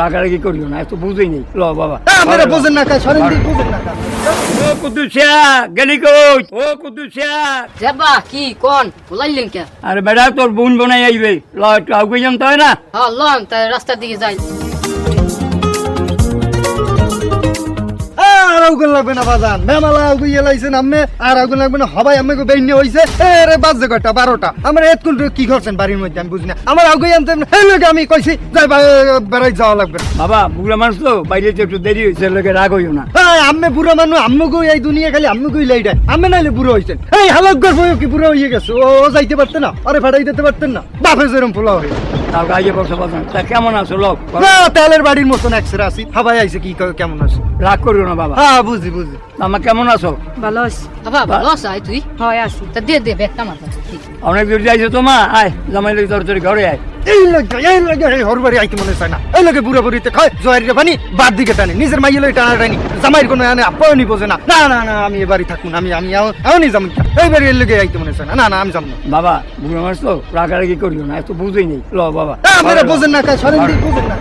রাগারাগি করিও না, এত বুঝেই নেই। ল বাবা আপনারা বুঝেন না, সরেন দিক বুঝেন না। ও কুদ্দুসিয়া গেলি কই? ও কুদ্দুসিয়া, যাবা কি কোন বলাইলেন কে? আরে বেটা তোর বোন বোনাই আইবে, ল একটু আগে জানতে হয় না। হ্যাঁ লন তাই রাস্তার দিকে যাই। আর আগুন লাগবে না বাজান, মেমালা আগুন লাইছেন আম্মে, আর আগুন লাগবে না হবাই আম্মে গো বেইনে হইছে। রে বাজে কয়টা 12টা, আমরা এতক্ষণ কি করছেন বাড়ির মধ্যে আমি বুঝি না। আমার আগুন আনতে এই লোকে আমি কইছি যাই বেড়াই যাওয়া লাগবে না। বাবা বুড়া মানুষ তো, বাইরে তো একটু দেরি হয়েছে, লোকে রাগ হইও না। আম্মে বুড়ো মানুষ, আম্মু গো এই দুনিয়া খালি আম্মু গই লাইডা, আম্মে নাইলে বুড়ো হইছেন। এই হালক গর বইও কি বুড়ো হইয়ে গেছে, ও যাইতে পারতেন না, আরে ফাটাই দিতে পারতেন না, বাপে যেরম ফুলা হয়ে। তাও গাইয়ে বসে বাজান, তা কেমন আছো? লোক না তেলের বাড়ির মতন একসের আছি, হাবাই আইছে কি কেমন আছে? রাগ করিও না বাবা। হ্যাঁ বুঝি বুঝি। আমার কেমন আছো? ভালো আছি বাবা। ভালো আছ আই তুই? হয় আছি। তা দে দে ব্যাগটা মাথা। অনেক দূর যাইছো তো মা, আয় জামাই লোক তোর ঘরে আয়। এই লাগে এই হরবারি আইতে মনে চায় না, এই লাগে বুড়া বুড়িতে খায় জয়ের পানি বাদ দিকে টানি, নিজের মাইয়ে লই টানা টানি, জামাইয়ের কোনো আনে আপ্যায়নই বোঝে না। না না না আমি এবারই থাকুন, আমি আমি এমনই যাবো, এইবারই এর লগে আইতে মনে চায় না। না না আমি যাবো না। বাবা বুড়া মানুষ তো, রাগারাগি করিও না, এত বুঝেই নেই। ল বাবা আপনারা বোঝেন না, সরেন দিক বুঝেন না।